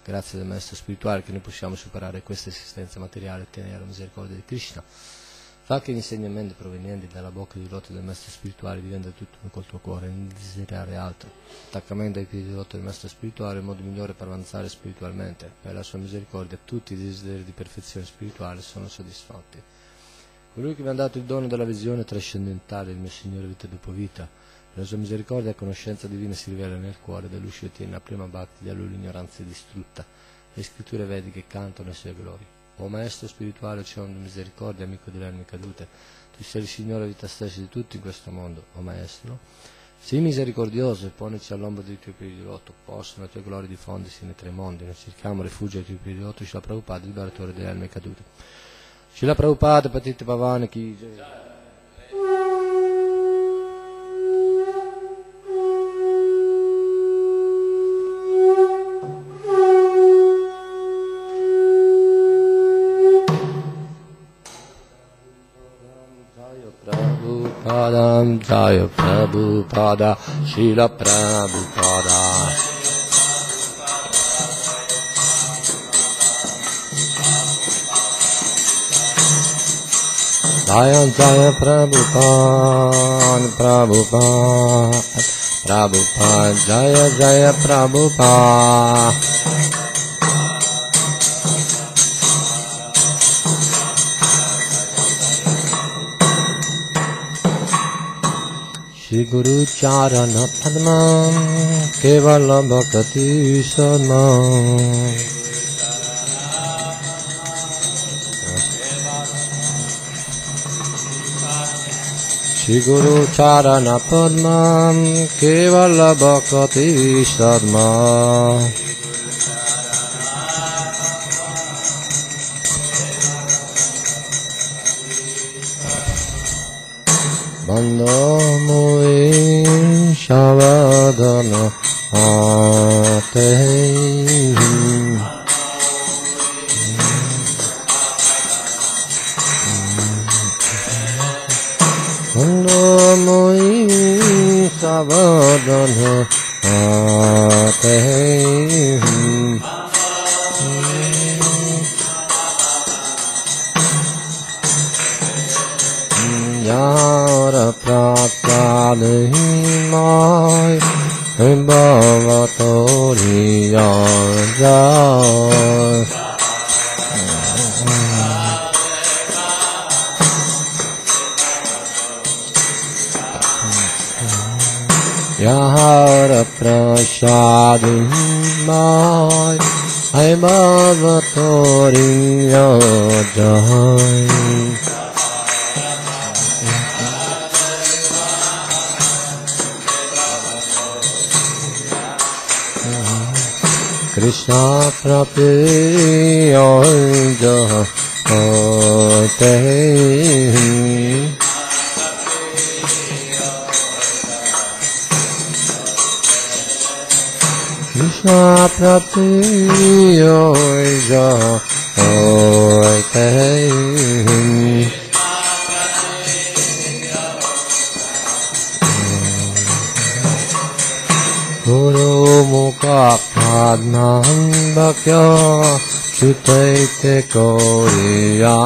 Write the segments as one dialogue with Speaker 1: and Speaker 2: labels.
Speaker 1: Grazie del Maestro spirituale che noi possiamo superare questa esistenza materiale e ottenere la misericordia di Krishna. Fa che gli insegnamenti provenienti dalla bocca di loto del Maestro spirituale diventano tutto uno col tuo cuore, non desiderare altro. L'attaccamento ai piedi di loto del Maestro spirituale è il modo migliore per avanzare spiritualmente. Per la sua misericordia tutti i desideri di perfezione spirituale sono soddisfatti. Colui che mi ha dato il dono della visione trascendentale, il mio Signore vita dopo vita, per la sua misericordia e conoscenza divina si rivela nel cuore dell'uscio e tiene la prima bhakti di lui l'ignoranza distrutta. Le scritture vediche cantano le sue glorie. O Maestro spirituale, oceano di misericordia, amico delle anime cadute, tu sei il Signore vita stessa di tutti in questo mondo, o Maestro. Sii misericordioso e ponici all'ombra dei tuoi piedi di loto, possono le tue glorie diffondersi nei tre mondi, noi cerchiamo rifugio ai tuoi piedi di loto, Srila Prabhupada, liberatore delle anime cadute. Srila Prabhupada, Patita Pavane, Ki Jai. Prabhupada, Jaya Prabhupada, Srila Prabhupada. Jaya Jaya Prabhupada, Prabhupada, Prabhupada, Jaya Jaya Prabhupada. Shri Guru Charana Padmam Kevala Bhakti Sadmam Shri Guru Charana Padmam Kevala Bhakti Sadmam Bandamui Shavadana Ate Bandamui Shavadana Ate Yara Pratyadhimai Bhavatori Yara Yara Pratyadhimai Bhavatori Yara Krishna Prabhu Jahate Krishna Prabhu Jahate Guru Mukha Padmam Bhakya Chutaite Koriyakya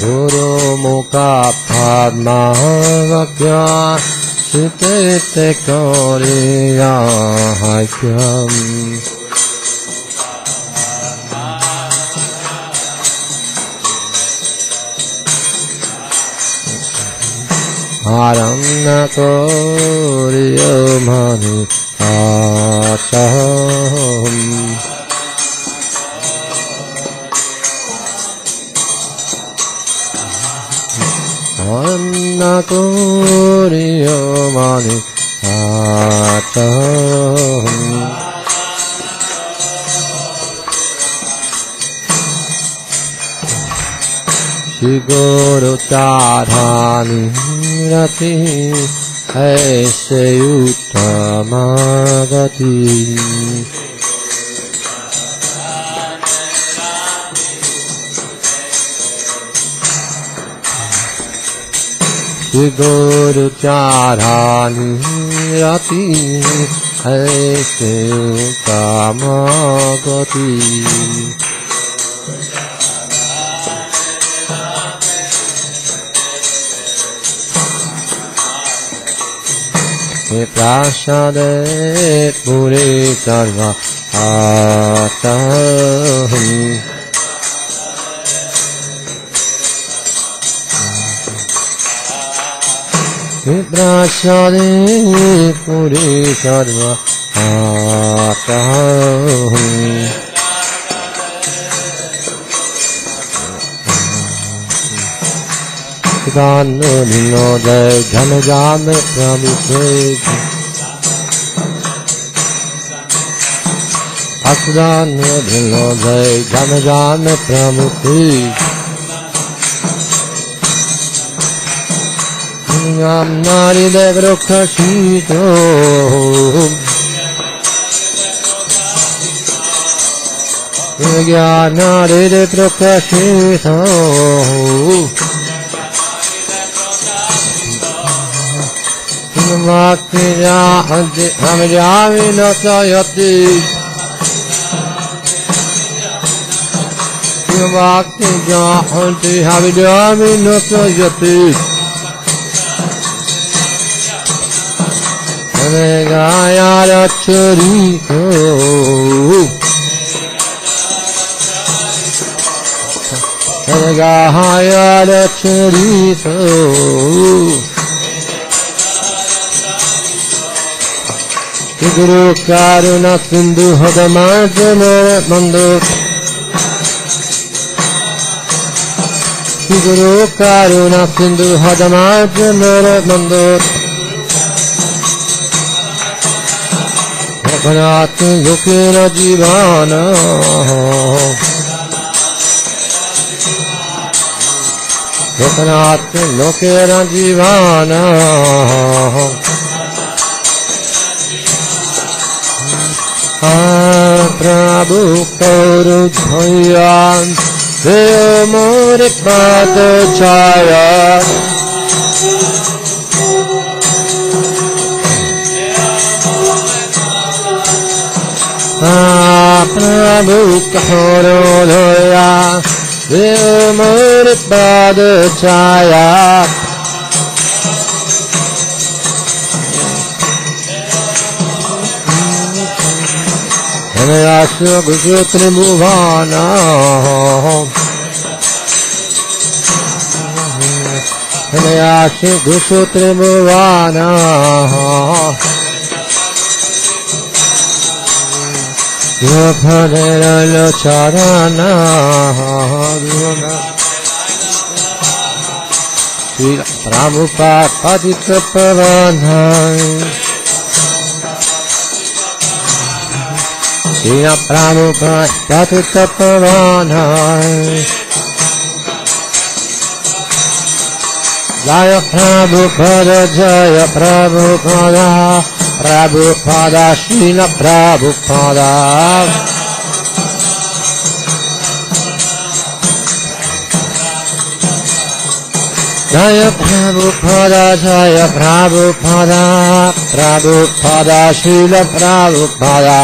Speaker 1: Guru Mukha Padmam Bhakya Chutaite Koriyakya Aramna Koriya Mani Acham Aramna Koriya Mani Acham Shri Guru Chadhani Rati Aise Uttamagati गुरु चारानी रति ऐसे कामगति प्रासादे पुरे सर्वा आताहं प्रासादे पुरे सर्वा आताहं विनोदय घन जाम प्रमुखे अक्दान विनोदय घन जाम प्रमुखे नारी देव रुख शीतो ज्ञान नारी देव रुख शीतो हम जामी न सयति वाक्य जानते हम जामी न सयति गाया रचरी गाया रचरी गुरु कारुणा सिंधु हदमार्जन मंदो गुरु कारुणा सिंधु हदमार्जन मंदो अपनात् लोकेन जीवान अपनात् लोकेन जीवान प्रभु कौरु धैर्यान् देव मोर पाद छाया प्रभु कौरु धैर्यान् देव मोर पाद छाया Asya Gusutri Bhuvana Asya Gusutri Bhuvana Yopanela Charana Prabhupada Padita Pavana Shila Prabhupada Patita Pavana Jaya Prabhupada Jaya Prabhupada Prabhupada Shila Prabhupada Jaya Prabhupada Jaya Prabhupada Prabhupada Shila Prabhupada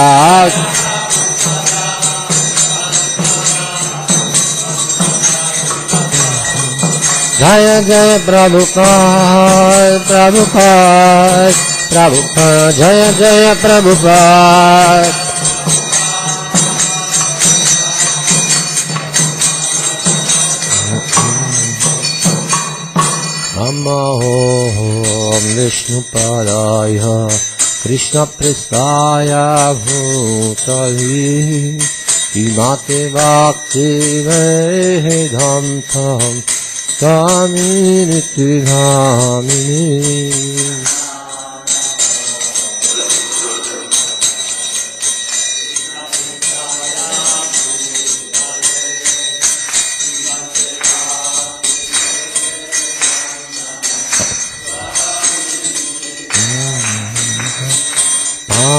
Speaker 1: Jaya Jaya Prabhupada Prabhupada Prabhupada Jaya Jaya Prabhupada Namo Vishnu Padaya Krishna Prestaya Bhutali Imate Bhakti Vedantam Swami Nityanamini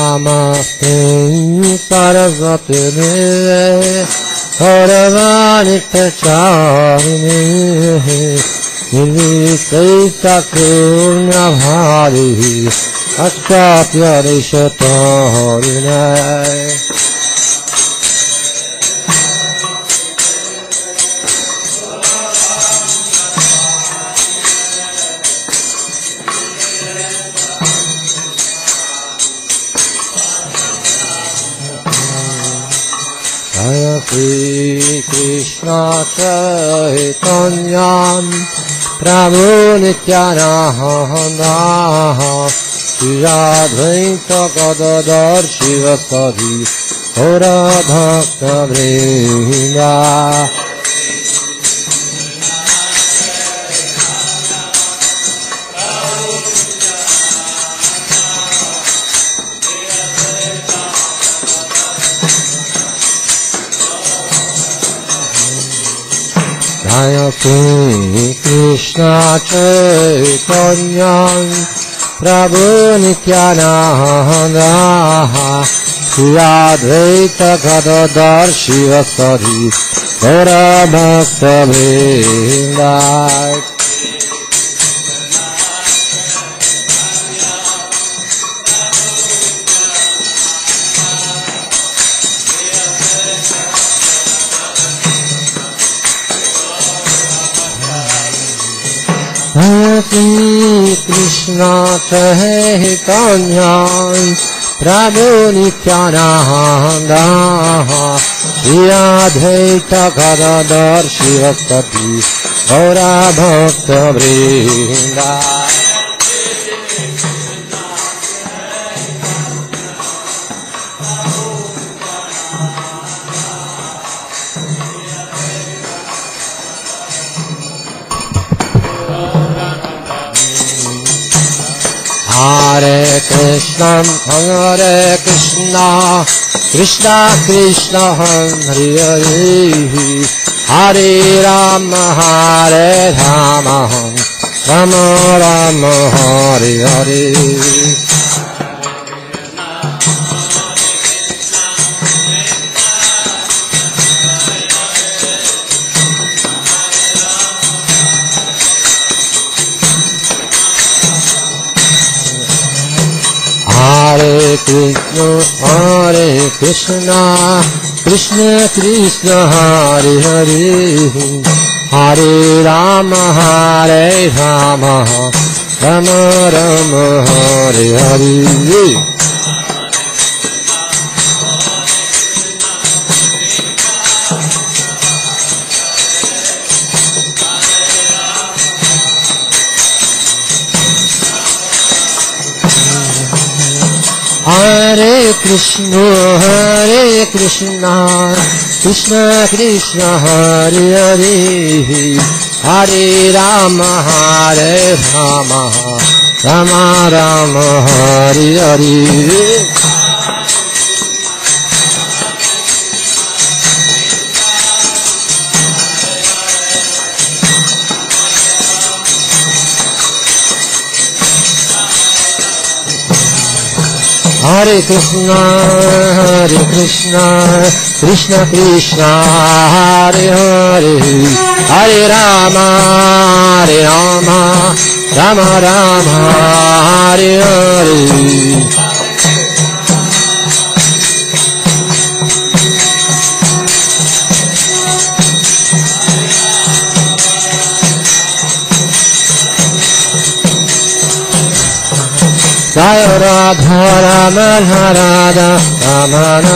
Speaker 1: Namaste Saraswati Deve Gauravani Pracharine Nirvisai Punya Bhari Askapya Rishatarine Jaya Sri Krishna Chaitanya Prabhu Nityananda Shri Advaita Gadadhar Shivasadi Gaura Bhakta Vrinda Jaya Sri Krishna Chaitanya Prabhu Nityananda Shri Advaita Gadadhar Shivasadi Gaura Bhakta Vrinda Sri Krishna Chaitanya Prabhu Nityananda Shri Advaita Gadadhar Shivasadi Gaura Bhakta Vrinda Hare Krishna, Krishna Krishna, Hare Hare, Hare Rama, Hare Rama, Rama Rama, Hare Hare. Hare Krishna, Krishna Krishna, Hare Hare, Hare Rama, Hare Rama, Rama Rama, Hare Hare. Hare Krishna, Krishna Krishna, Hare Hare, Hare Rama, Hare Rama, Rama Rama, Hare Hare. Hare Krishna, Krishna Krishna, Hare Hare, Hare Rama, Rama Rama, Hare Hare. Jaya Radha Rama Radha Ramana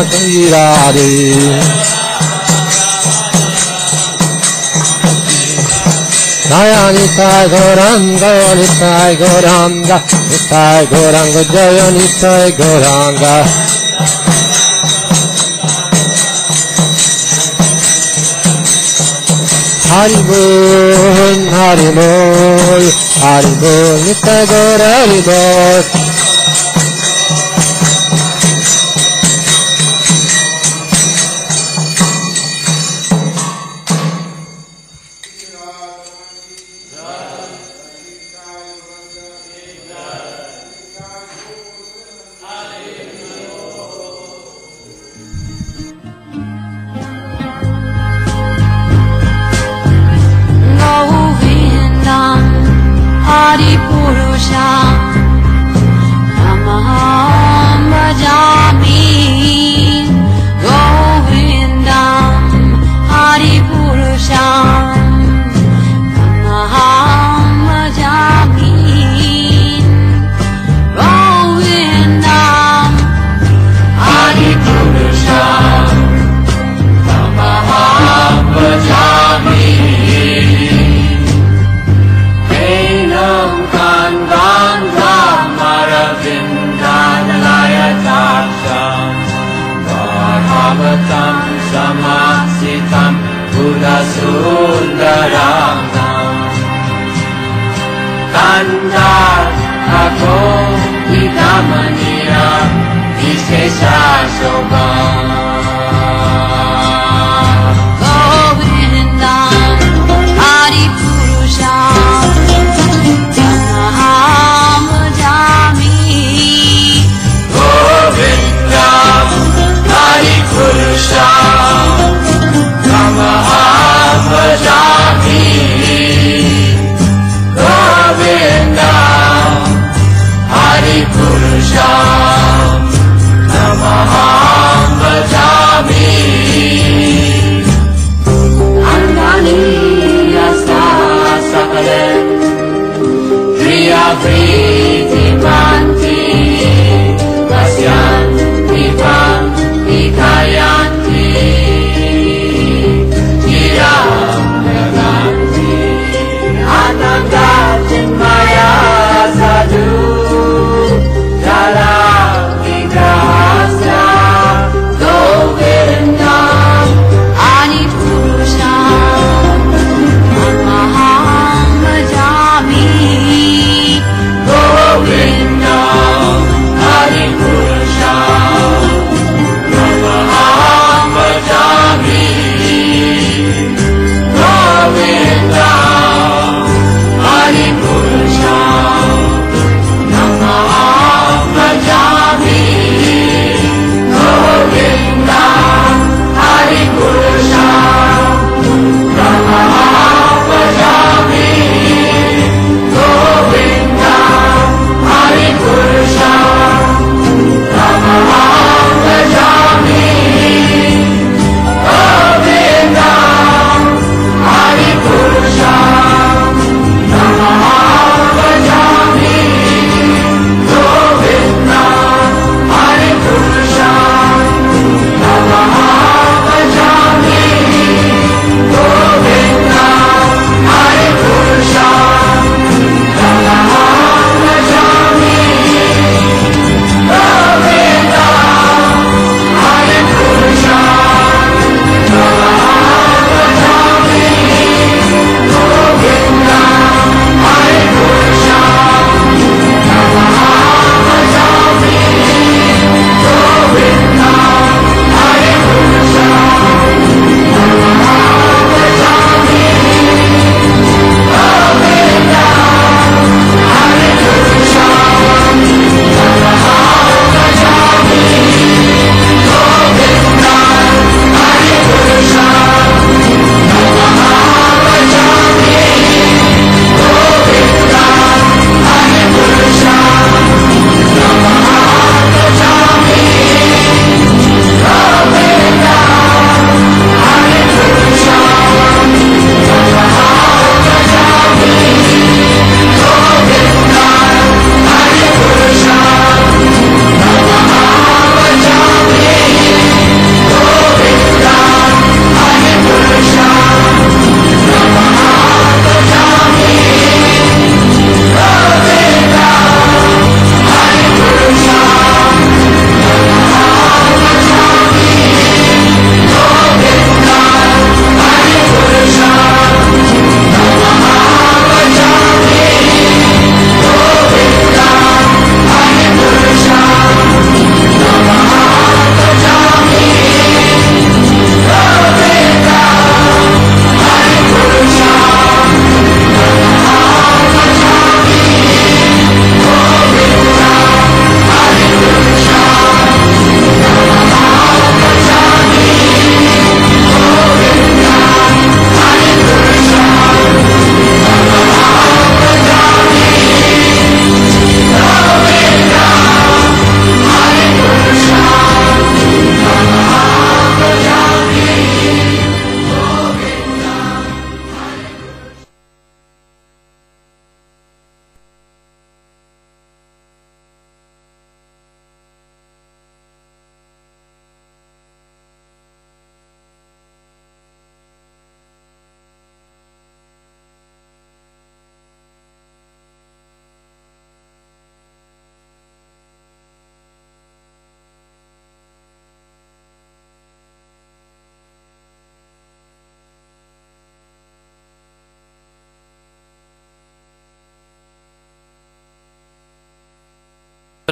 Speaker 1: Radhe Jaya Nitai Gauranga Nitai Gauranga Nitai Gauranga Jaya Nitai Gauranga Hari Bol Hari Bol Hari Bol Nitai Gaur Hari Bol
Speaker 2: handa ako idamania Vishesha Shobha Govinda Hari Purusha Tanaham Jami Govinda Hari Purusha Tanaham Jami Govinda Hari Purusha Namaham Bhajami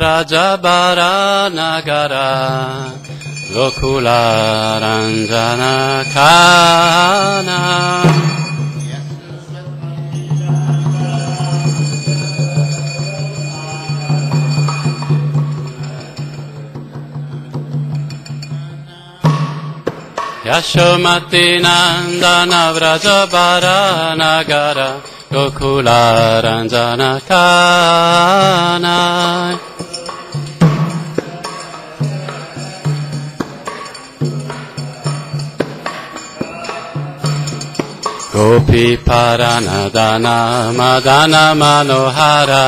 Speaker 3: Vrajabara Nagara Gokula Ranjana Kana Yashomati Nandana Vrajabara Nagara Gokula Ranjana Kana Gopi Paranadana Madana Manohara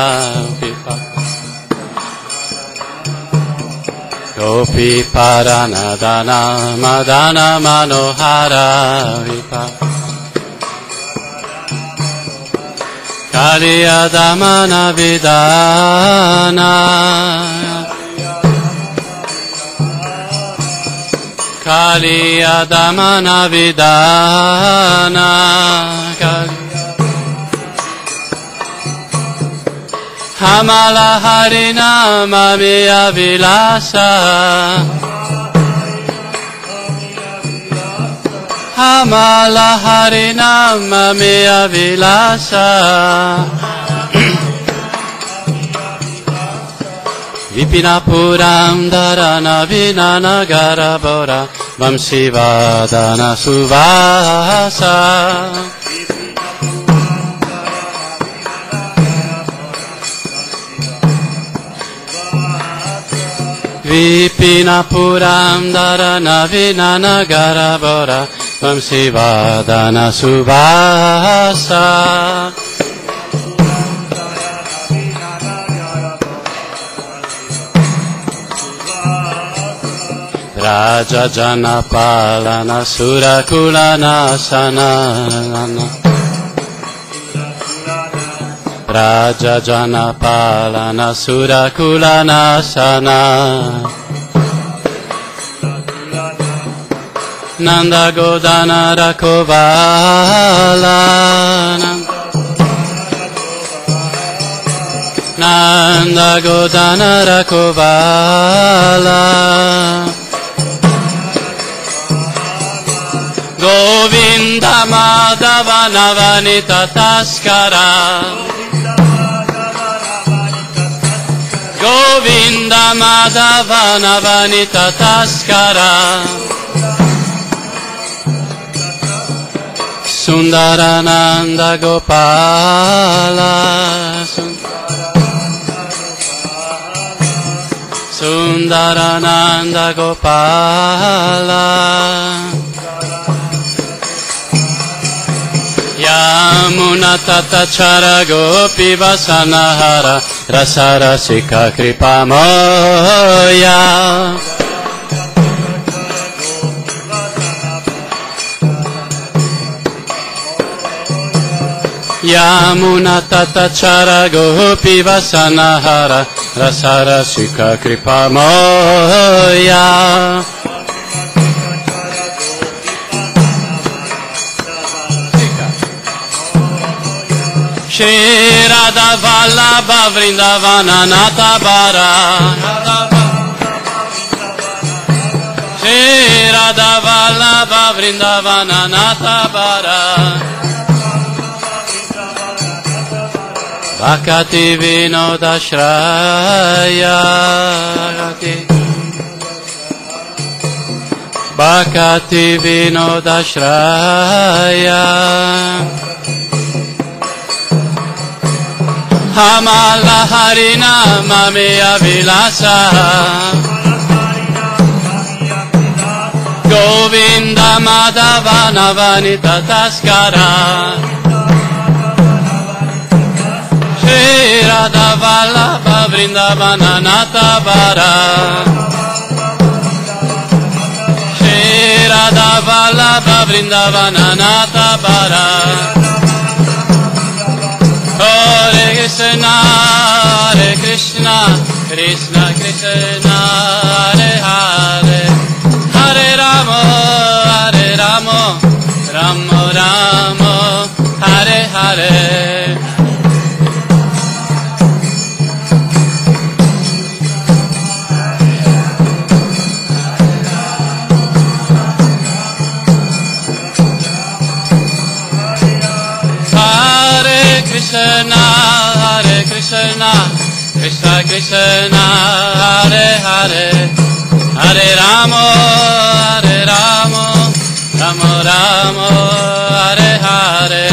Speaker 3: Gopi Paranadana Madana Manohara Kaliya Damana Vidana Kaliya Damana Vidana Hamala Harinama Miya Vilasa Hamala Harinama Miya Vilasa Vipinapuram Dharana Vinana Garabora Vamsivadana Suvasa Vipinapuram Dharana Vinana Garabora Vamsivadana Suvasa Raja Janapalana Surakulana Sanana Raja Janapalana Surakulana Sana Nanda Godana Rakovala Nanda Godana Rakovala Govinda Madhava Navanita Taskara Govinda Madhava Navanita Taskara Sundarananda Gopala Sundarananda Gopala Yamuna Tatachara Gopi Vasanahara Rasarasika Kripamoya Yamuna Tatachara Gopi Vasanahara Rasarasika Kripamoya Shri Radha Vallabha Vrindavana Natabara Shri Radha Vallabha Vrindavana Natabara Bhakati Vinodashraya Bhakati Vinodashraya Hamala Harinama Miya Vilasa Govinda Madhava Navanita Taskara Shri Radha Vallabha Vrindavana Natabara Shri Radha Vallabha Vrindavana Natabara Hare Krishna, Krishna Krishna, Hare Hare, Hare Rama, Rama Rama, Hare Hare. Krishna, Hare Krishna, Krishna Krishna, Hare Hare, Hare Ramo, Ramo Ramo, Hare Hare.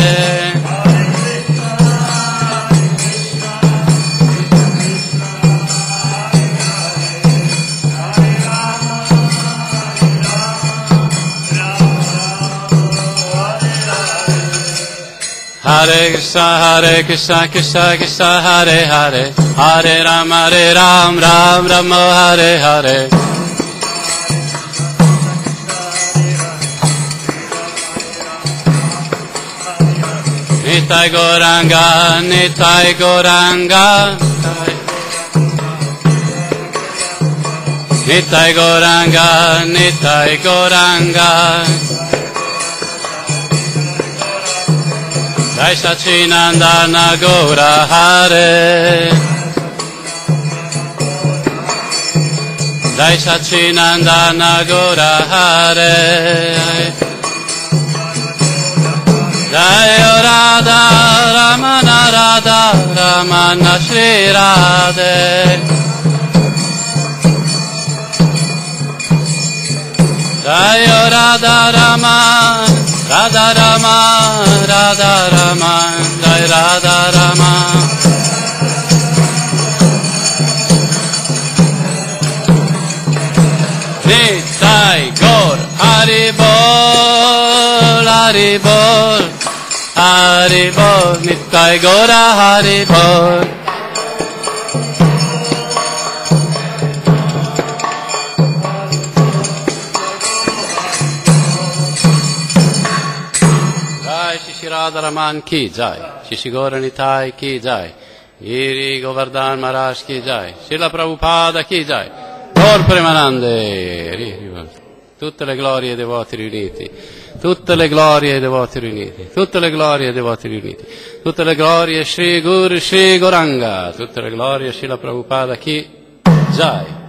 Speaker 3: Hare Krishna, Krishna Krishna, Hare Hare, Hare Ram, Ram Ram, Hare Hare. Nitai Goranga, Nitai Goranga, Nitai Goranga, Nitai Goranga. Jai Sachinandana Gaura Hare, Jai Sachinandana Gaura Hare, Jai Radha Ramana Shri Radhe, Jai Radha Rama, Jai Radha Rama. Nitai Gaur, Hari Bol, Hari Bol, Hari Bol, Nitai Gaura Hari Bol. Radharaman ki jai, Shishigora Nitai ki jai, Giri Govardhan Maharaj ki jai, Srila Prabhupada ki jai, Gaur Premanande, tutte le glorie ai devoti riuniti, tutte le glorie ai devoti riuniti, tutte le glorie ai devoti riuniti, tutte le glorie Shri Guru Shri Goranga, tutte le glorie Srila Prabhupada ki jai.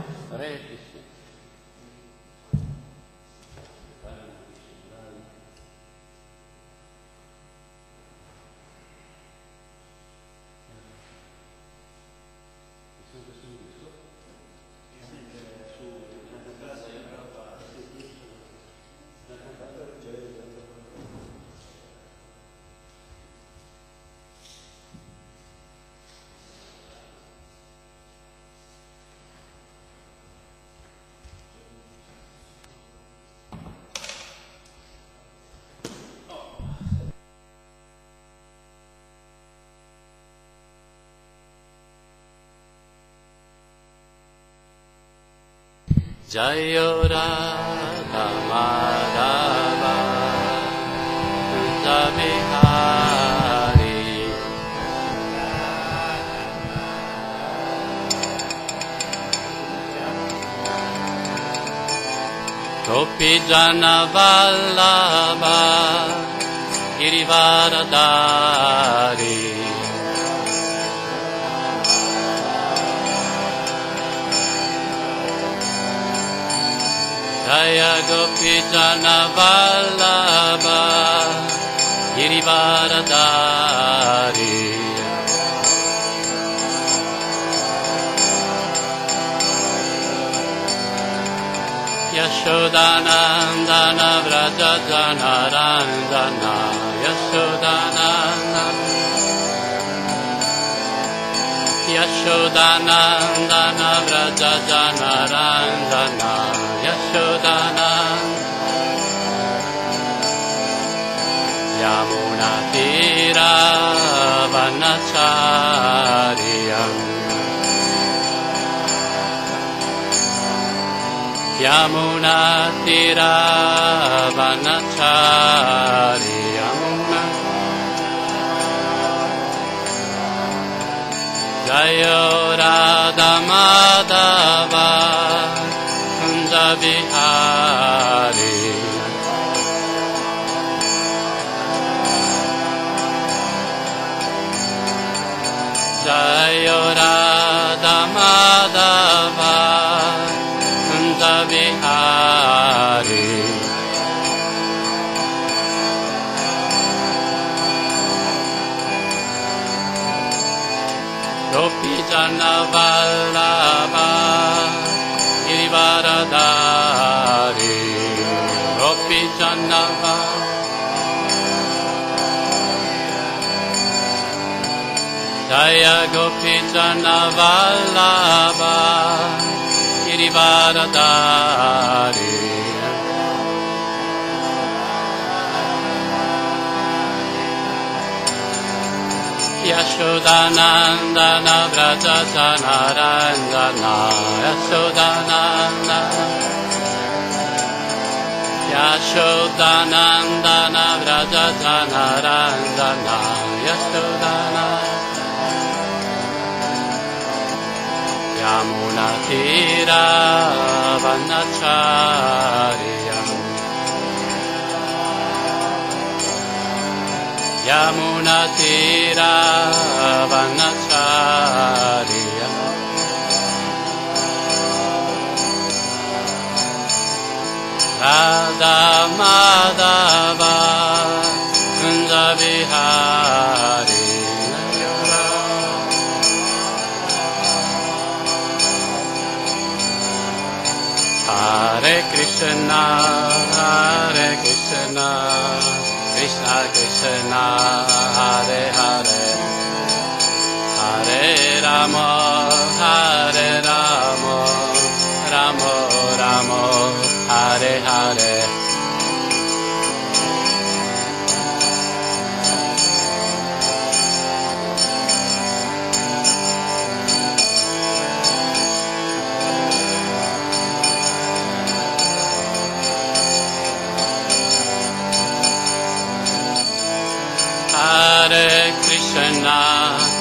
Speaker 3: Jayo Radha Madhava Kunja Bihari Gopi Jana Vallabha Girivaradari Jaya Gopi Jana Vallabha Girivaradari Yashodanandana Vraja Janarandana Yashodanandana Vraja Janarandana Yashodanandana Yamuna Tira Vanachariyam Yamuna Tira Vanachariyam Jayo Radha Madhava Kunja Bihari Jayo Radha Madhava Kunja Bihari Gopi Jana Vallabha Girivaradari Gopi Jana Jaya Gopi Jana Vallabha Girivaradari Yashodanandana Vraja Janaranjana Yashodanandana Vraja Janaranjana Yashodana Yamuna Tira Vanacharya Yamuna Tira Vanacharya Radha Madhava Kunja Vihari Hare Krishna Krishna Krishna Hare Hare Hare Rama Rama Rama Hare Hare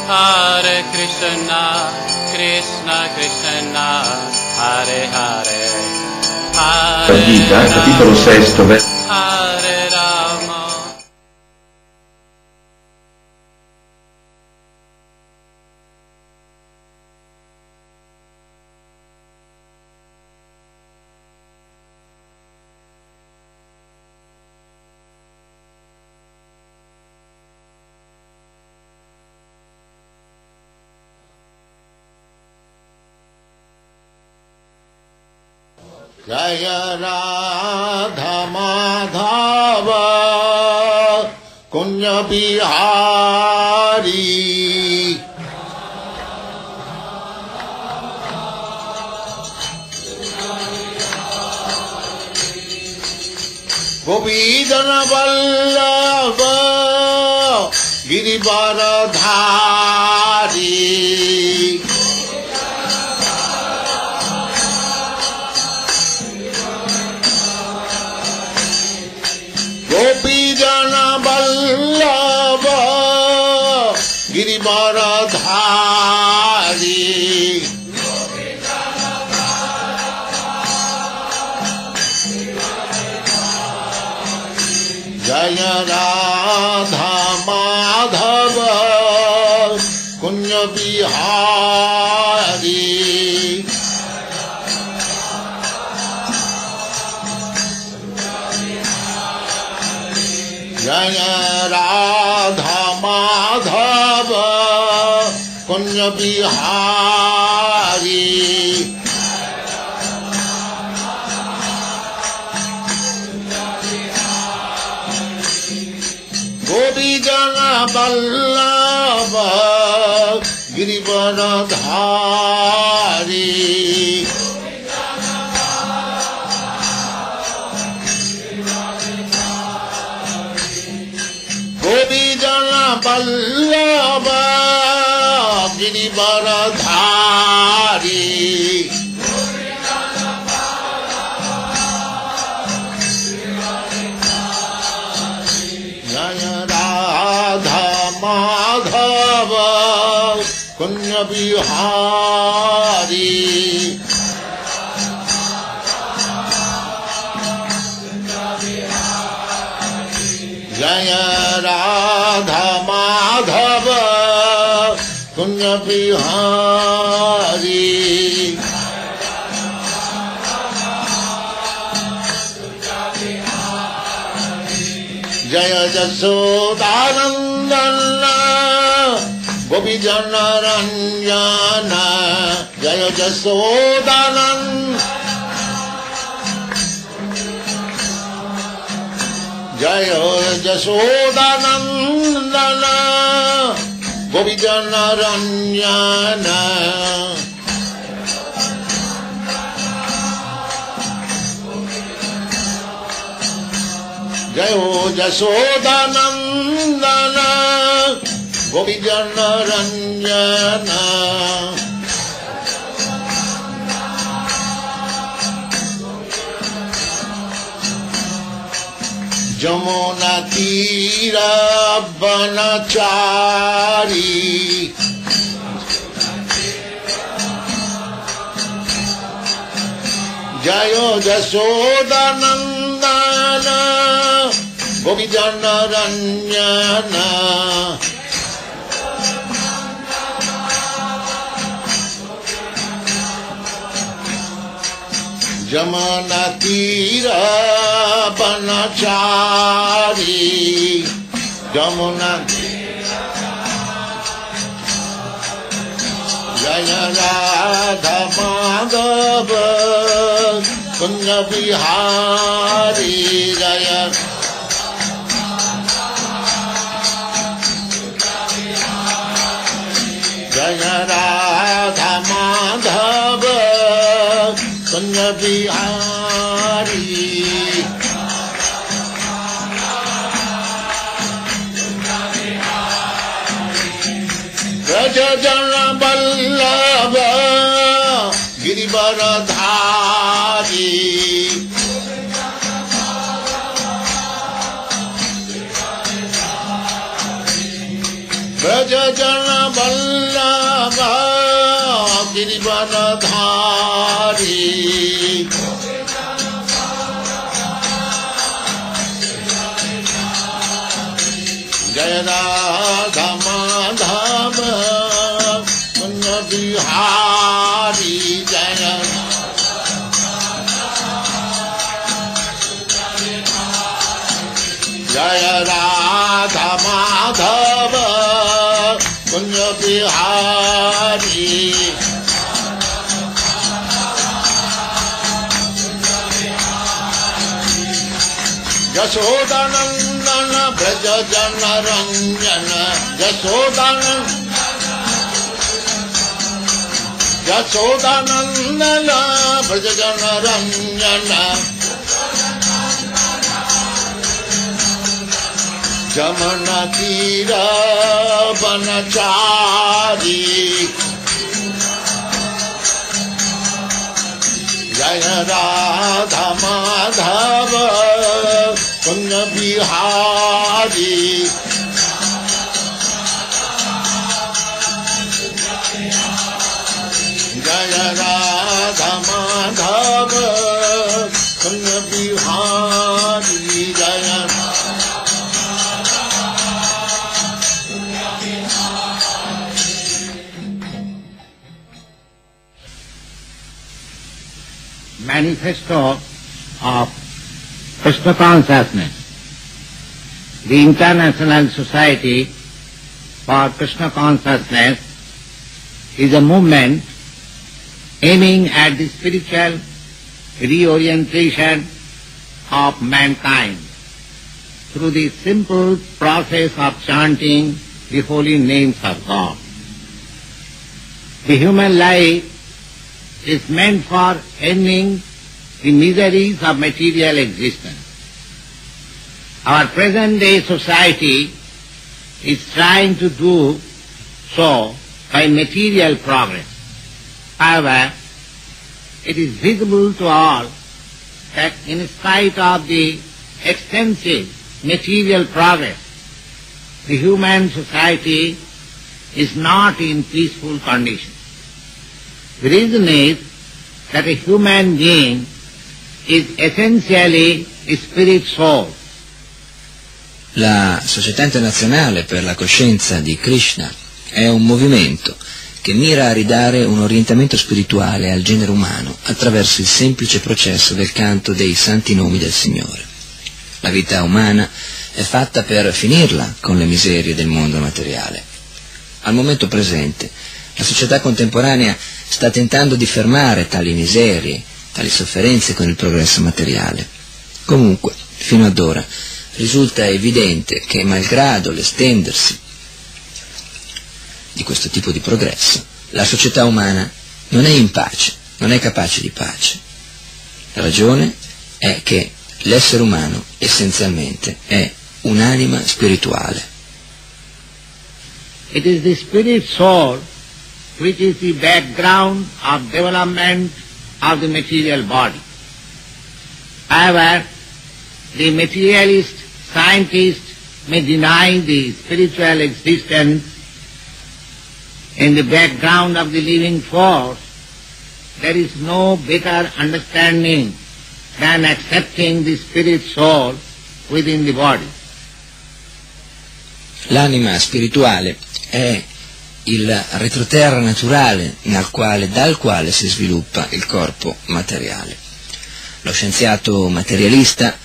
Speaker 3: Hare Krishna Krishna Krishna Hare Hare Hare
Speaker 4: Gita, capitolo 6,
Speaker 3: Hare Rama
Speaker 5: Jaya Radha Madhava Kunya Bihari Gopijana Vallabha Girivaradhari Gopijana Vallabha Girivaradhari Jaya Radha Madhava Kunya Bihari Jaya Radha Madhava Kunya Bihari Gopijana Vallabha Girivaradhari Gopijana Vallabha Girivaradhari Jaya Radha Madhava Kunya Bihari Jaya Radha Madhava Kunya Bihari Jaya Jasodanandana Gopijana Ranjana Jaya Jasodanand Jaya Jasodanandana Gopijana Ranjana Jaya Jasodanandana Gopijana Ranjana Jamuna Tira Banachari Jaya Jasodanandana Gopijana Ranjana Jamuna Tira Banachari Jamuna Jaya Radha Madhava Kunja Bihari Jaya Jaya Radha Madhava Kunja Bihari Rajajana Ballabha Girivaradhari Rajajana Ballabha Girivaradhari Jaya Radha Madhava Kunja Bihari Jaya Jaya Radha Madhava Kunja Bihari Jasodanandana Brajajana Ranjana Jasodanandana Brajajana Ranjana Jamuna Tira Banachari Jaya Radha Madhava Kunja Bihari Jaya Radha Madhava Kunja Bihari Jaya
Speaker 4: Manifesto of Krishna Consciousness. The International Society for Krishna Consciousness is a movement aiming at the spiritual reorientation of mankind through the simple process of chanting the holy names of God. The human life is meant for ending the miseries of material existence. Our present-day society is trying to do so by material progress. However, it is visible to all that in spite of the extensive material progress, the human society is not in peaceful condition. The reason is that a human being is essentially a spirit soul.
Speaker 6: La Società Internazionale per la Coscienza di Krishna è un movimento che mira a ridare un orientamento spirituale al genere umano attraverso il semplice processo del canto dei santi nomi del Signore. La vita umana è fatta per finirla con le miserie del mondo materiale. al momento presente la società contemporanea sta tentando di fermare tali miserie, tali sofferenze con il progresso materiale. Comunque, fino ad ora, risulta evidente che malgrado l'estendersi di questo tipo di progresso, la società umana non è in pace, non è capace di pace. La ragione è che l'essere umano essenzialmente è un'anima spirituale.
Speaker 4: It is the spirit soul which is the background of development of the material body. However, the materialist scientist may deny the spiritual existence in the background of the living force. There is no better understanding than accepting the spirit soul within the body.
Speaker 6: L'anima spirituale è il retroterra naturale dal quale si sviluppa il corpo materiale. Lo scienziato materialista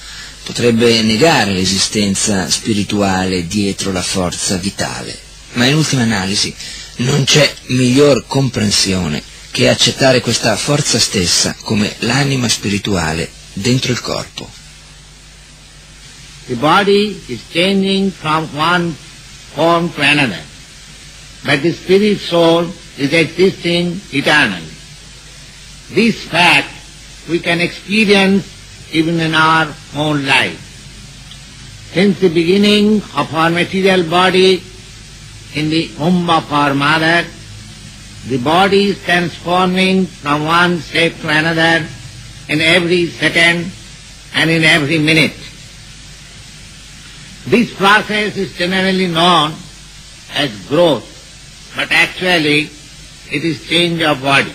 Speaker 6: potrebbe negare l'esistenza spirituale dietro la forza vitale, ma in ultima analisi non c'è miglior comprensione che accettare questa forza stessa come l'anima spirituale dentro il corpo.
Speaker 4: The body is changing from one form to another, but the spirit soul is existing eternally. This fact we can experience even in our own life. Since the beginning of our material body in the womb of our mother, the body is transforming from one state to another in every second and in every minute. This process is generally known as growth, but actually it is change of body.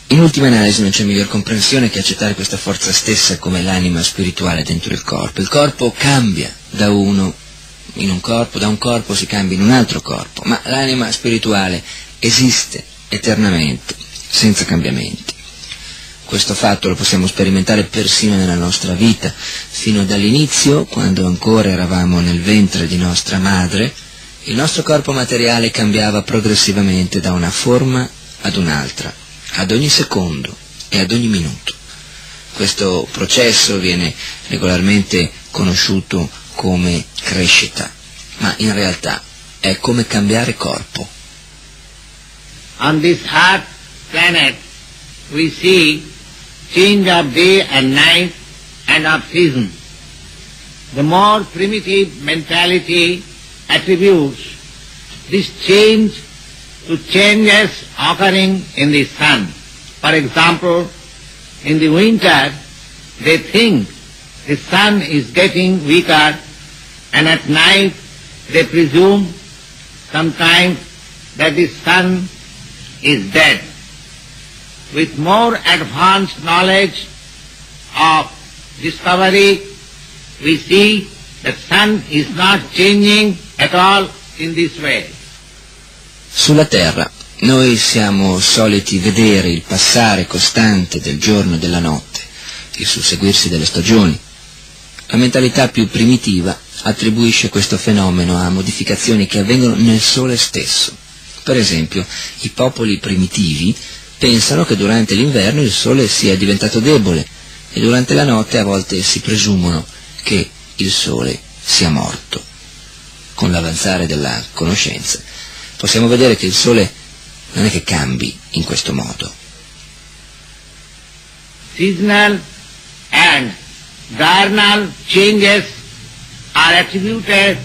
Speaker 6: In ultima analisi non c'è miglior comprensione che accettare questa forza stessa come l'anima spirituale dentro il corpo. Il corpo cambia da un corpo si cambia in un altro corpo, ma l'anima spirituale esiste eternamente, senza cambiamenti. Questo fatto lo possiamo sperimentare persino nella nostra vita, fino dall'inizio, quando ancora eravamo nel ventre di nostra madre, il nostro corpo materiale cambiava progressivamente da una forma ad un'altra, ad ogni secondo e ad ogni minuto. Questo processo viene regolarmente conosciuto come crescita, ma in realtà è come cambiare corpo.
Speaker 4: On this earth planet we see change of day and night and of seasons. The more primitive mentality attributes this change to changes occurring in the sun. For example, in the winter they think the sun is getting weaker, and at night they presume sometimes that the sun is dead. With more advanced knowledge of discovery, we see that sun is not changing at all in this way.
Speaker 6: Sulla Terra noi siamo soliti vedere il passare costante del giorno e della notte, il susseguirsi delle stagioni. La mentalità più primitiva attribuisce questo fenomeno a modificazioni che avvengono nel Sole stesso. Per esempio, i popoli primitivi pensano che durante l'inverno il Sole sia diventato debole e durante la notte a volte si presumono che il Sole sia morto. Con l'avanzare della conoscenza possiamo vedere che il Sole non è che cambi in questo modo.
Speaker 4: Seasonal and diurnal changes are attributed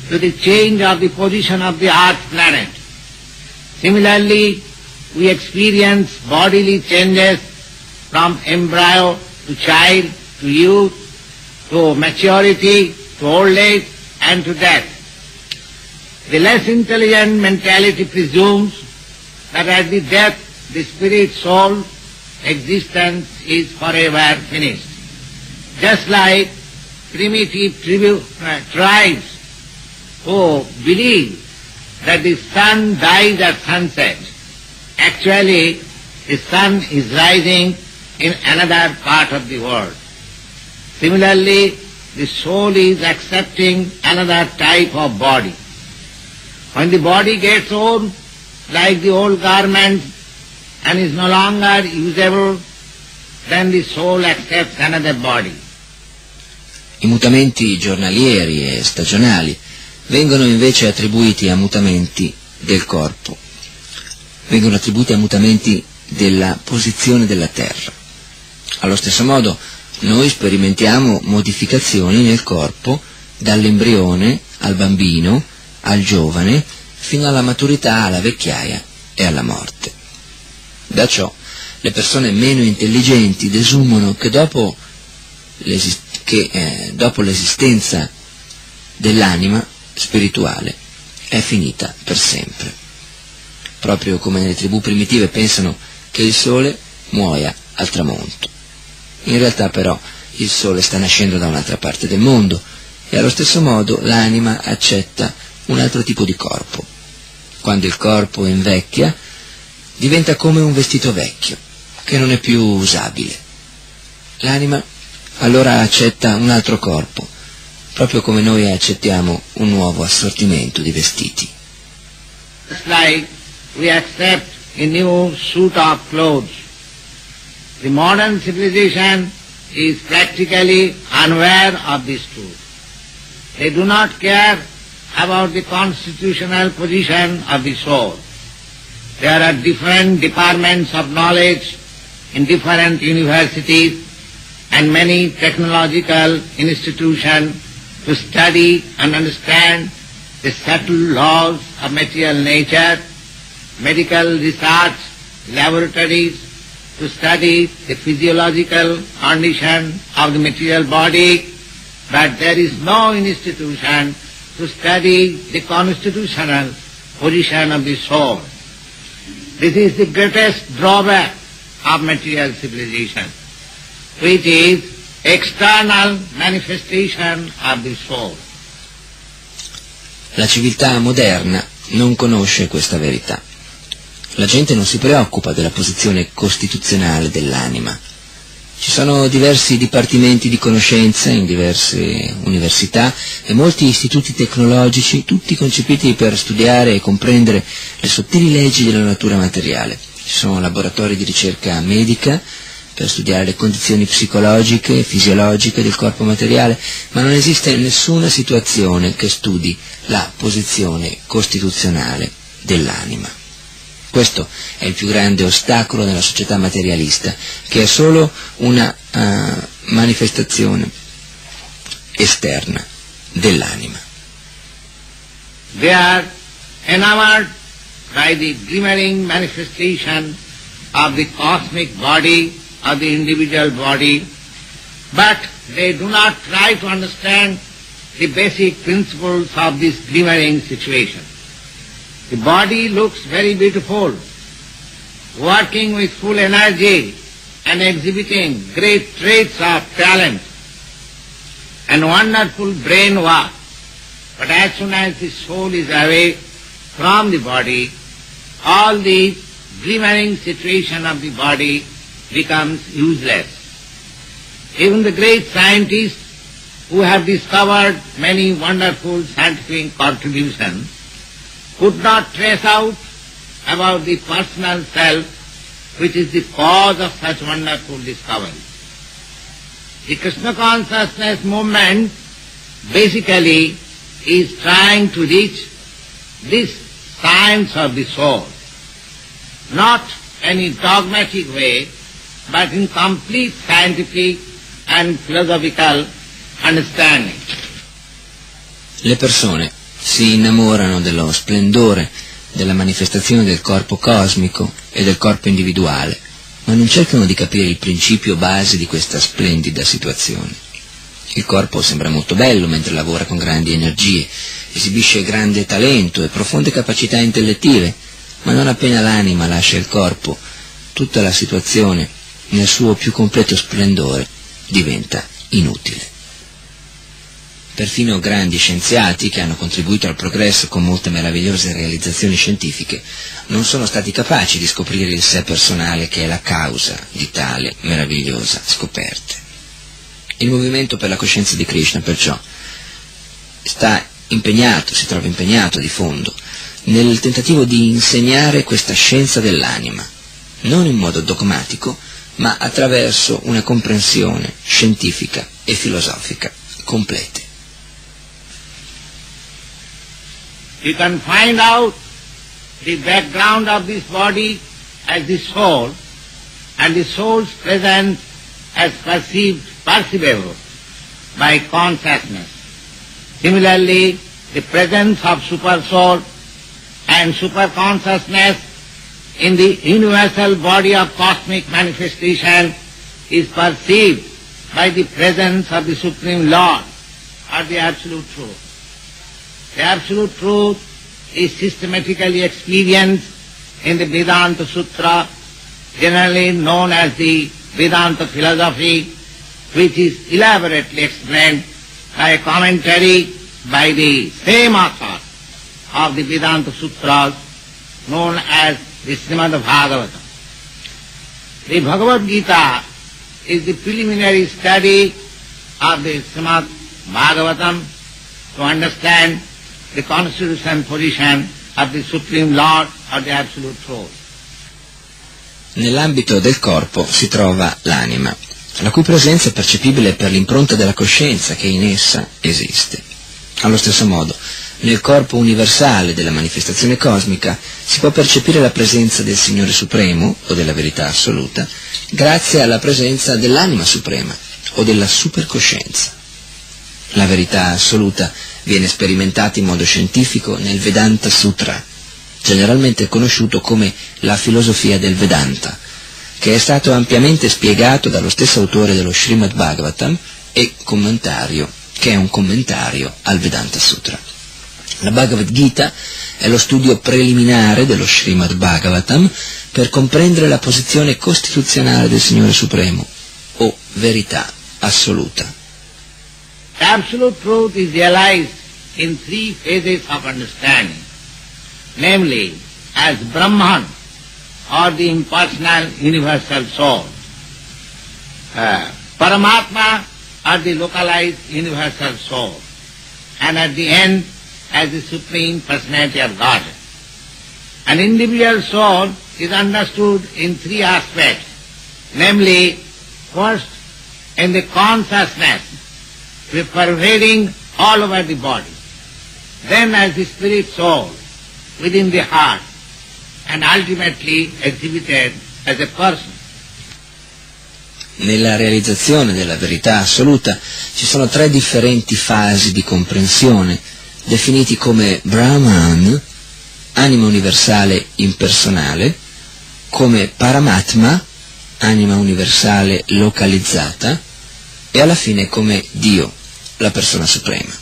Speaker 4: to the change of the position of the earth planet. Similarly, we experience bodily changes from embryo to child to youth to maturity to old age and to death. The less intelligent mentality presumes that at the death the spirit soul existence is forever finished. Just like primitive tribes who believe that the sun dies at sunset, actually the sun is rising in another part of the world. Similarly, the soul is accepting another type of body. When the body gets old, like the old garment, and is no longer usable, then the soul accepts another body.
Speaker 6: I mutamenti giornalieri e stagionali vengono invece attribuiti a mutamenti del corpo, vengono attribuiti a mutamenti della posizione della terra. Allo stesso modo noi sperimentiamo modificazioni nel corpo dall'embrione al bambino, al giovane, fino alla maturità, alla vecchiaia e alla morte. Da ciò le persone meno intelligenti desumono che dopo l'esistenza dell'anima spirituale è finita per sempre. Proprio come nelle tribù primitive pensano che il sole muoia al tramonto. In realtà però il sole sta nascendo da un'altra parte del mondo e allo stesso modo l'anima accetta un altro tipo di corpo. Quando il corpo invecchia diventa come un vestito vecchio che non è più usabile. L'anima allora accetta un altro corpo, proprio come noi accettiamo un nuovo assortimento di vestiti.
Speaker 4: Just like we accept a new suit of clothes, the modern civilization is practically unaware of this truth. They do not care about the constitutional position of the soul. There are different departments of knowledge in different universities and many technological institutions to study and understand the subtle laws of material nature, medical research laboratories to study the physiological condition of the material body, but there is no institution to study the constitutional position of the soul. This is the greatest drawback of material civilization, which is external manifestation of the soul.
Speaker 6: La civiltà moderna non conosce questa verità. La gente non si preoccupa della posizione costituzionale dell'anima. Ci sono diversi dipartimenti di conoscenza in diverse università e molti istituti tecnologici, tutti concepiti per studiare e comprendere le sottili leggi della natura materiale. Ci sono laboratori di ricerca medica per studiare le condizioni psicologiche e fisiologiche del corpo materiale, ma non esiste nessuna situazione che studi la posizione costituzionale dell'anima. Questo è il più grande ostacolo nella società materialista, che è solo una manifestazione esterna dell'anima.
Speaker 4: They are enamored by the glimmering manifestation of the cosmic body, of the individual body, but they do not try to understand the basic principles of this glimmering situation. The body looks very beautiful, working with full energy and exhibiting great traits of talent and wonderful brain work. But as soon as the soul is away from the body, all the glimmering situation of the body becomes useless. Even the great scientists who have discovered many wonderful scientific contributions could not trace out about the personal self which is the cause of such wonderful discovery. The Krishna consciousness movement basically is trying to reach this science of the soul, not any dogmatic way, but in complete scientific and philosophical understanding.
Speaker 6: Le persone si innamorano dello splendore della manifestazione del corpo cosmico e del corpo individuale, ma non cercano di capire il principio base di questa splendida situazione. Il corpo sembra molto bello mentre lavora con grandi energie, esibisce grande talento e profonde capacità intellettive, ma non appena l'anima lascia il corpo, tutta la situazione, nel suo più completo splendore, diventa inutile. Perfino grandi scienziati che hanno contribuito al progresso con molte meravigliose realizzazioni scientifiche non sono stati capaci di scoprire il sé personale che è la causa di tale meravigliosa scoperta. Il movimento per la coscienza di Krishna, perciò, si trova impegnato di fondo nel tentativo di insegnare questa scienza dell'anima, non in modo dogmatico, ma attraverso una comprensione scientifica e filosofica complete.
Speaker 4: You can find out the background of this body as the soul, and the soul's presence as perceivable by consciousness. Similarly, the presence of super soul and super consciousness in the universal body of cosmic manifestation is perceived by the presence of the Supreme Lord or the Absolute Truth. The Absolute Truth is systematically experienced in the Vedanta Sutra, generally known as the Vedanta philosophy, which is elaborately explained by a commentary by the same author of the Vedanta Sutras, known as the Srimad Bhagavatam. The Bhagavad Gita is the preliminary study of the Srimad Bhagavatam to understand the constitution position of the Supreme Lord or the Absolute Truth.
Speaker 6: Nell'ambito del corpo si trova l'anima, la cui presenza è percepibile per l'impronta della coscienza che in essa esiste. Allo stesso modo, nel corpo universale della manifestazione cosmica si può percepire la presenza del Signore Supremo o della verità assoluta grazie alla presenza dell'anima suprema o della supercoscienza. La verità assoluta viene sperimentata in modo scientifico nel Vedanta Sutra, generalmente conosciuto come la filosofia del Vedanta, che è stato ampiamente spiegato dallo stesso autore dello Srimad Bhagavatam e commentario, che è un commentario al Vedanta Sutra. La Bhagavad Gita è lo studio preliminare dello Srimad Bhagavatam per comprendere la posizione costituzionale del Signore Supremo, o verità assoluta.
Speaker 4: The Absolute Truth is realized in three phases of understanding, namely as Brahman or the impersonal universal soul, Paramatma or the localized universal soul, and at the end as the Supreme Personality of Godhead. An individual soul is understood in three aspects, namely first in the consciousness pervading all over the body, then as the spirit soul within the heart, and ultimately exhibited as a person.
Speaker 6: Nella realizzazione della verità assoluta ci sono tre differenti fasi di comprensione, definiti come Brahman, anima universale impersonale, come Paramatma, anima universale localizzata, e alla fine come Dio, la persona suprema.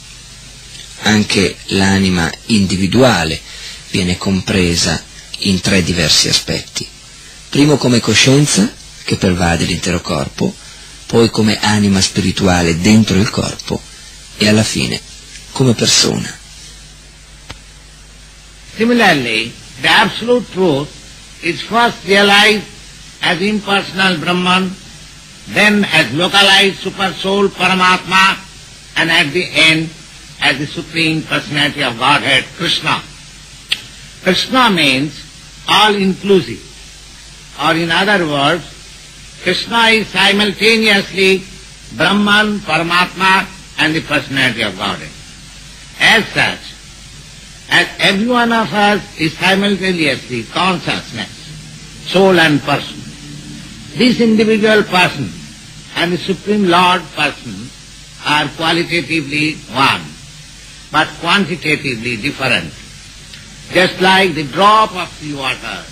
Speaker 6: Anche l'anima individuale viene compresa in tre diversi aspetti. Primo come coscienza, che pervade l'intero corpo, poi come anima spirituale dentro il corpo e alla fine come persona.
Speaker 4: Similarly, the Absolute Truth is first realized as impersonal Brahman, then as localized Super Soul Paramatma, and at the end as the Supreme Personality of Godhead, Krishna. Krishna means all-inclusive, or in other words, Krishna is simultaneously Brahman, Paramatma, and the Personality of Godhead. As such, as every one of us is simultaneously consciousness, soul and person, this individual person and the Supreme Lord person are qualitatively one, but quantitatively different, just like the drop of sea water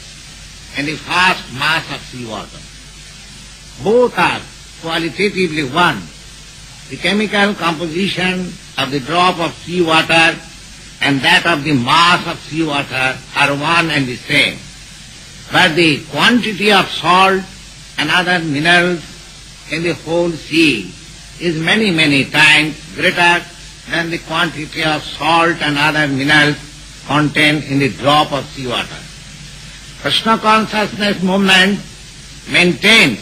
Speaker 4: and the vast mass of sea water. Both are qualitatively one. The chemical composition of the drop of sea water and that of the mass of sea water are one and the same. But the quantity of salt and other minerals in the whole sea is many, many times greater than the quantity of salt and other minerals contained in the drop of sea water. Krishna consciousness movement maintains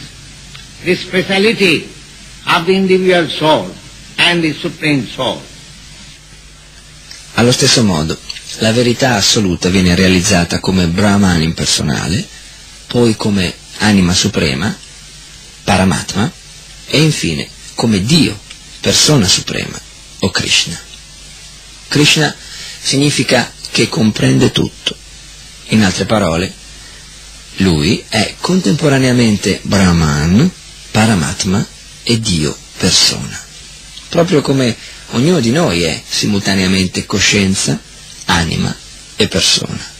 Speaker 4: the speciality of the individual soul and the Supreme Soul.
Speaker 6: Allo stesso modo, la verità assoluta viene realizzata come Brahman impersonale, poi come anima suprema, Paramatma, e infine come Dio, persona suprema, o Krishna. Krishna significa che comprende tutto. In altre parole, lui è contemporaneamente Brahman, Paramatma e Dio persona, proprio come ognuno di noi è simultaneamente coscienza, anima e persona.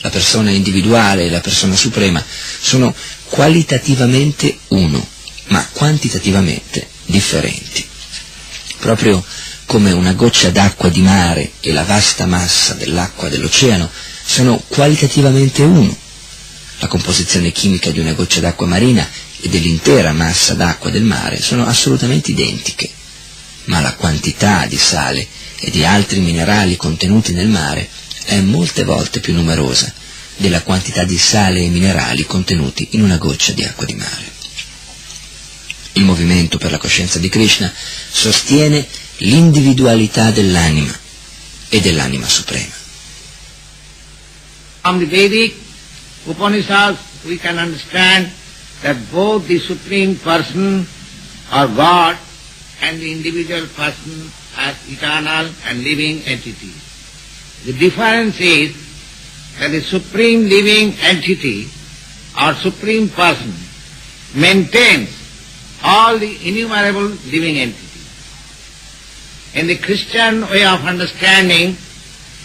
Speaker 6: La persona individuale e la persona suprema sono qualitativamente uno, ma quantitativamente differenti. Proprio come una goccia d'acqua di mare e la vasta massa dell'acqua dell'oceano sono qualitativamente uno. La composizione chimica di una goccia d'acqua marina e dell'intera massa d'acqua del mare sono assolutamente identiche, ma la quantità di sale e di altri minerali contenuti nel mare è molte volte più numerosa della quantità di sale e minerali contenuti in una goccia di acqua di mare. Il movimento per la coscienza di Krishna sostiene l'individualità dell'anima e dell'anima suprema.
Speaker 4: From the Vedic Upanishads we can understand that both the Supreme Person or God and the individual person as eternal and living entities. The difference is that the Supreme Living Entity or Supreme Person maintains all the innumerable living entities. In the Christian way of understanding,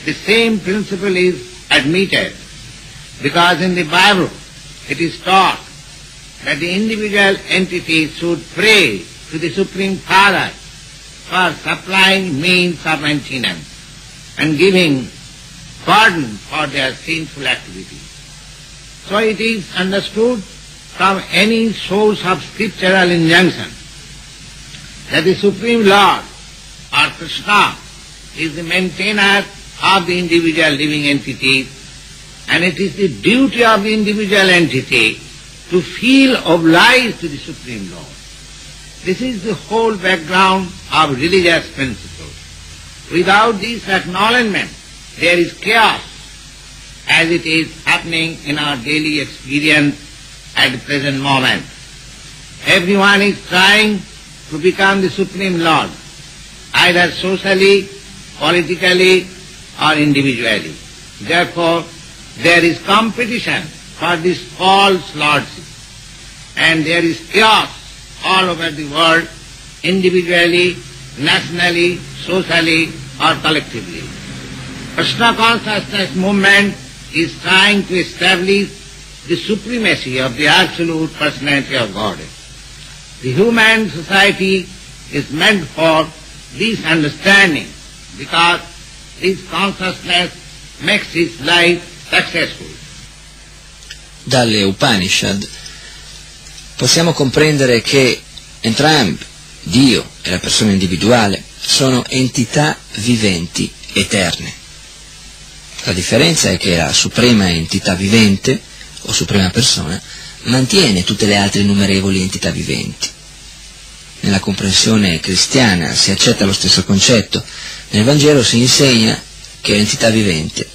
Speaker 4: the same principle is admitted, because in the Bible it is taught that the individual entity should pray to the Supreme Father for supplying means of maintenance and giving pardon for their sinful activities. So it is understood from any source of scriptural injunction that the Supreme Lord or Krishna is the maintainer of the individual living entities, and it is the duty of the individual entity to feel obliged to the Supreme Lord. This is the whole background of religious principles. Without this acknowledgement, there is chaos, as it is happening in our daily experience at the present moment. Everyone is trying to become the Supreme Lord, either socially, politically, or individually. Therefore, there is competition for this false lordship, and there is chaos all over the world, individually, nationally, socially, or collectively. Krishna consciousness movement is trying to establish the supremacy of the absolute personality of Godhead. The human society is meant for this understanding, because this consciousness makes its life successful.
Speaker 6: Dalle Upanishad possiamo comprendere che entrambi, Dio e la persona individuale, sono entità viventi eterne. La differenza è che la suprema entità vivente, o suprema persona, mantiene tutte le altre innumerevoli entità viventi. Nella comprensione cristiana si accetta lo stesso concetto. Nel Vangelo si insegna che l'entità vivente,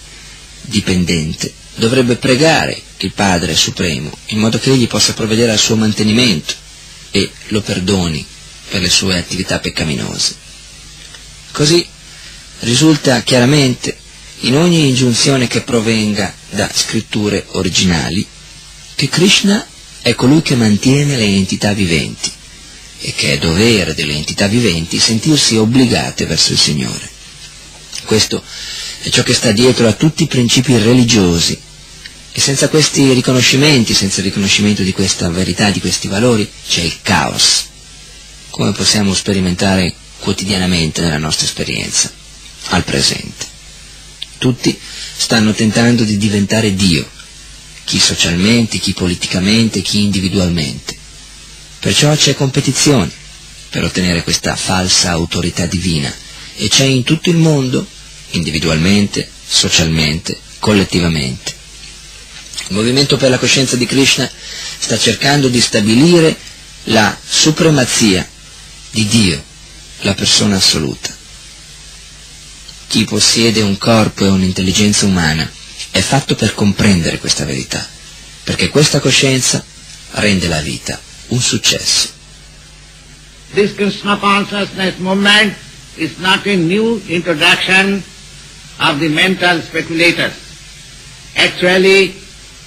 Speaker 6: dipendente, dovrebbe pregare il Padre Supremo in modo che egli possa provvedere al suo mantenimento e lo perdoni per le sue attività peccaminose. Così risulta chiaramente in ogni ingiunzione che provenga da scritture originali che Krishna è colui che mantiene le entità viventi e che è dovere delle entità viventi sentirsi obbligate verso il Signore. Questo è ciò che sta dietro a tutti i principi religiosi, e senza questi riconoscimenti, senza il riconoscimento di questa verità, di questi valori, c'è il caos, come possiamo sperimentare quotidianamente nella nostra esperienza, al presente. Tutti stanno tentando di diventare Dio, chi socialmente, chi politicamente, chi individualmente. Perciò c'è competizione per ottenere questa falsa autorità divina, e c'è in tutto il mondo, individualmente, socialmente, collettivamente. Il movimento per la coscienza di Krishna sta cercando di stabilire la supremazia di Dio, la persona assoluta. Chi possiede un corpo e un'intelligenza umana è fatto per comprendere questa verità, perché questa coscienza rende la vita un successo.
Speaker 4: This Krishna consciousness movement is not a new introduction of the mental speculators. Actually,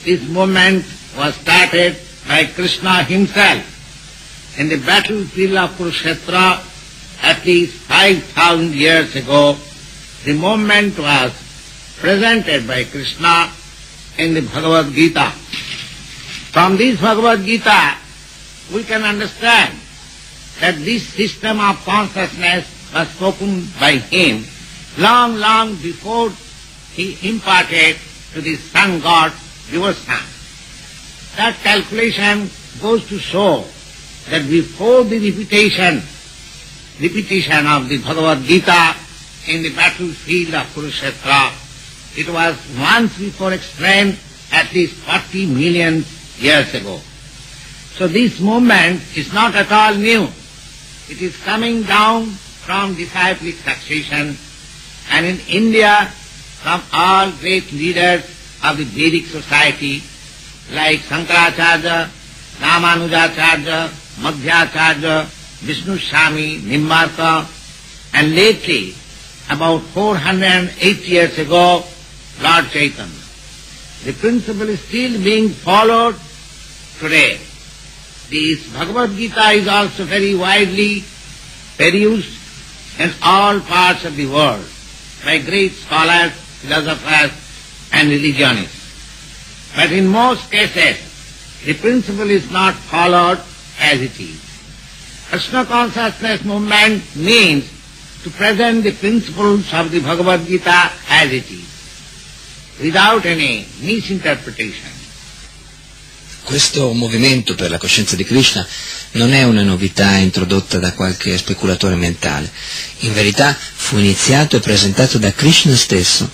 Speaker 4: this movement was started by Krishna himself in the battlefield of Kurukshetra at least 5,000 years ago. The movement was presented by Krishna in the Bhagavad Gita. From this Bhagavad Gita, we can understand that this system of consciousness was spoken by him long before he imparted to the sun god Vivasvan. That calculation goes to show that before the repetition of the Bhagavad Gita in the battlefield of Kurukshetra, it was once before explained at least 40 million years ago. So this movement is not at all new. It is coming down from disciplic succession, and in India from all great leaders of the Vedic society like Shankaracharya, Ramanujacharya, Madhyacharya, Vishnu Swami, Nimbarka, and lately, about 408 years ago, Lord Chaitanya. The principle is still being followed today. This Bhagavad Gita is also very widely perused in all parts of the world by great scholars, philosophers and religionists. But in most cases, the principle is not followed as it is. Krishna consciousness movement means to present the principles of the Bhagavad Gita as it is, without any misinterpretation.
Speaker 6: Questo movimento per la coscienza di Krishna non è una novità introdotta da qualche speculatore mentale. In verità fu iniziato e presentato da Krishna stesso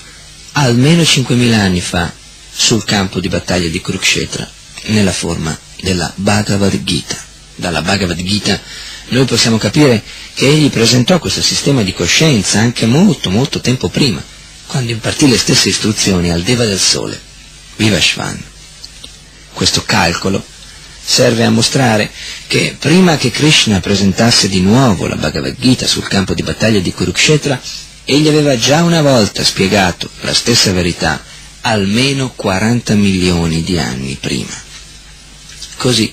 Speaker 6: almeno 5.000 anni fa sul campo di battaglia di Kurukshetra nella forma della Bhagavad Gita. Dalla Bhagavad Gita noi possiamo capire che egli presentò questo sistema di coscienza anche molto tempo prima, quando impartì le stesse istruzioni al Deva del Sole, Vivasvan. Questo calcolo serve a mostrare che prima che Krishna presentasse di nuovo la Bhagavad Gita sul campo di battaglia di Kurukshetra, egli aveva già una volta spiegato la stessa verità almeno 40 milioni di anni prima. Così,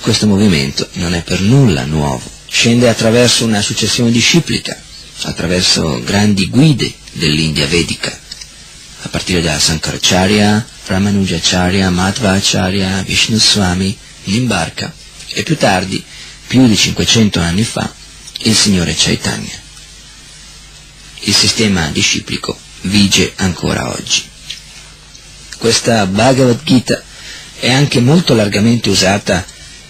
Speaker 6: questo movimento non è per nulla nuovo, scende attraverso una successione disciplica, attraverso grandi guide dell'India vedica, a partire da Sankaracharya, Ramanujacharya, Madhvacharya, Vishnu Swami, Nimbarka e più tardi, più di 500 anni fa, il Signore Chaitanya. Il sistema disciplico vige ancora oggi. Questa Bhagavad Gita è anche molto largamente usata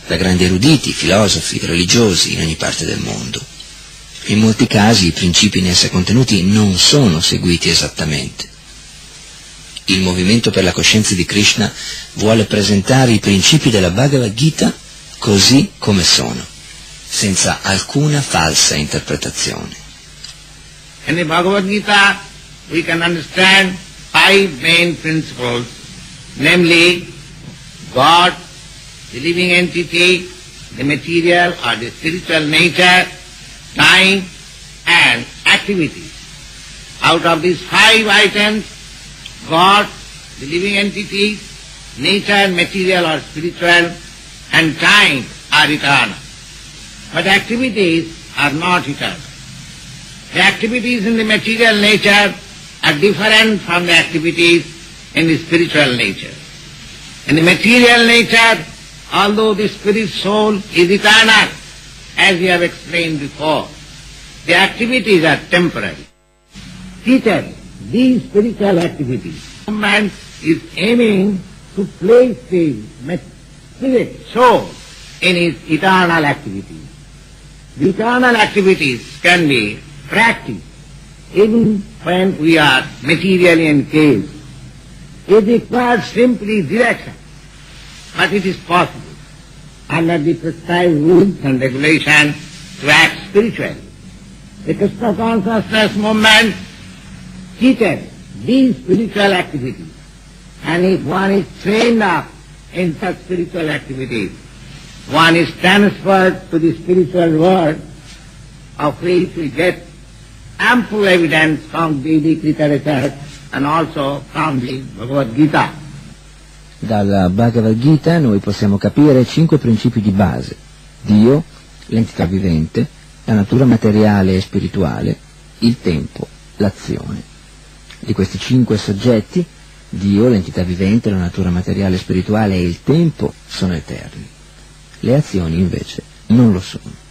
Speaker 6: da grandi eruditi, filosofi, religiosi in ogni parte del mondo. In molti casi i principi in essa contenuti non sono seguiti esattamente. Il movimento per la coscienza di Krishna vuole presentare i principi della Bhagavad Gita così come sono, senza alcuna falsa interpretazione.
Speaker 4: In the Bhagavad Gita we can understand 5 main principles, namely God, the living entity, the material or the spiritual nature, time and activities. Out of these 5 items, God, the living entities, nature, material or spiritual, and time are eternal. But activities are not eternal. The activities in the material nature are different from the activities in the spiritual nature. In the material nature, although the spirit soul is eternal, as we have explained before, the activities are temporary. Teacher, these spiritual activities, man is aiming to place the spirit soul in his eternal activities. The eternal activities can be practiced even when we are materially engaged. It requires simply direction, but it is possible. under the prescribed rules and regulations to act spiritually. The Krishna consciousness movement teaches these spiritual activities, and if one is trained up in such spiritual activities, one is transferred to the spiritual world, of which we get ample evidence from Vedic literature and also from the Bhagavad Gita.
Speaker 6: Dalla Bhagavad Gita noi possiamo capire 5 principi di base: Dio, l'entità vivente, la natura materiale e spirituale, il tempo, l'azione. Di questi 5 soggetti, Dio, l'entità vivente, la natura materiale e spirituale e il tempo sono eterni. Le azioni invece non lo sono.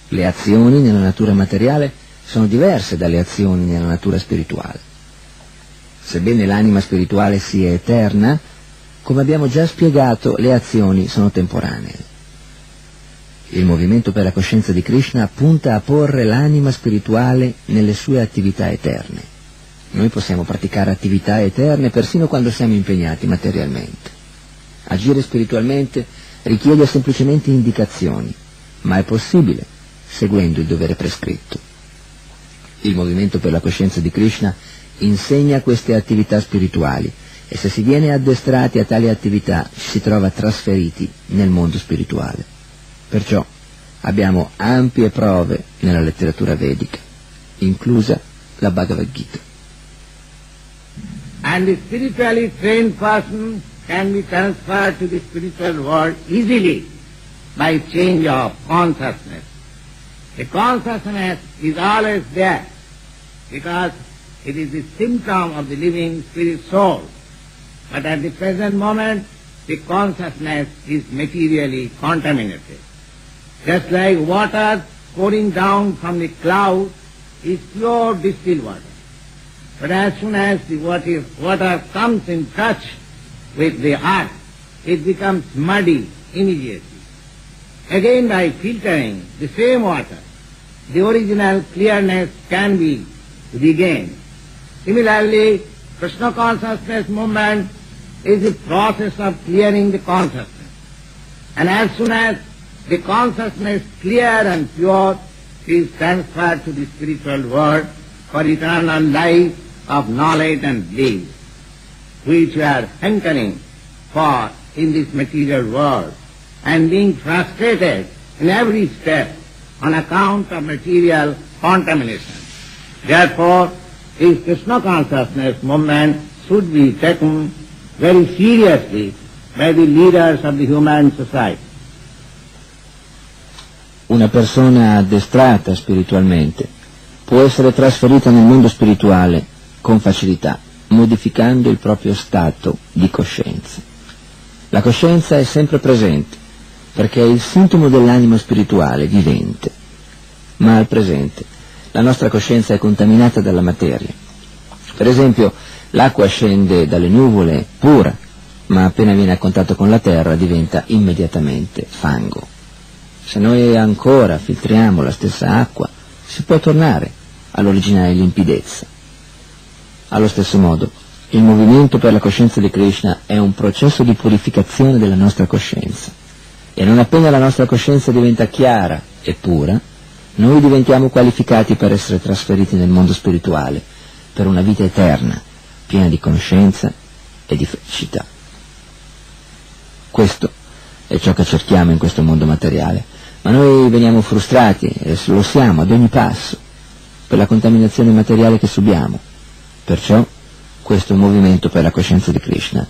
Speaker 6: Le azioni nella natura materiale sono diverse dalle azioni nella natura spirituale. Sebbene l'anima spirituale sia eterna, come abbiamo già spiegato, le azioni sono temporanee. Il movimento per la coscienza di Krishna punta a porre l'anima spirituale nelle sue attività eterne. Noi possiamo praticare attività eterne persino quando siamo impegnati materialmente. Agire spiritualmente richiede semplicemente indicazioni, ma è possibile seguendo il dovere prescritto. Il movimento per la coscienza di Krishna insegna queste attività spirituali e se si viene addestrati a tali attività ci si trova trasferiti nel mondo spirituale. Perciò abbiamo ampie prove nella letteratura vedica, inclusa la Bhagavad Gita.
Speaker 4: And the spiritually trained person can be transferred to the spiritual world easily by change of consciousness. The consciousness is always there because it is the symptom of the living spirit soul. But at the present moment, the consciousness is materially contaminated. Just like water pouring down from the cloud is pure distilled water. But as soon as the water comes in touch with the earth, it becomes muddy immediately. Again, by filtering the same water, the original clearness can be regained. Similarly, Krishna consciousness movement is the process of clearing the consciousness. And as soon as the consciousness clear and pure is transferred to the spiritual world for eternal life of knowledge and bliss, which we are hankering for in this material world and being frustrated in every step on account of material contamination. Therefore, this Krishna consciousness movement should be taken very seriously by the leaders of the human society.
Speaker 6: Una persona addestrata spiritualmente può essere trasferita nel mondo spirituale con facilità, modificando il proprio stato di coscienza. La coscienza è sempre presente, perché è il sintomo dell'anima spirituale vivente, ma al presente la nostra coscienza è contaminata dalla materia. Per esempio, l'acqua scende dalle nuvole pura, ma appena viene a contatto con la terra diventa immediatamente fango. Se noi ancora filtriamo la stessa acqua, si può tornare all'originale limpidezza. Allo stesso modo, il movimento per la coscienza di Krishna è un processo di purificazione della nostra coscienza. E non appena la nostra coscienza diventa chiara e pura, noi diventiamo qualificati per essere trasferiti nel mondo spirituale, per una vita eterna, piena di conoscenza e di felicità. Questo è ciò che cerchiamo in questo mondo materiale, ma noi veniamo frustrati, e lo siamo ad ogni passo, per la contaminazione materiale che subiamo. Perciò questo movimento per la coscienza di Krishna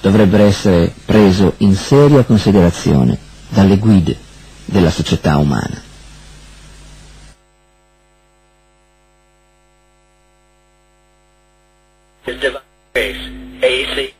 Speaker 6: dovrebbe essere preso in seria considerazione dalle guide della società umana.
Speaker 7: His divine grace, A.C.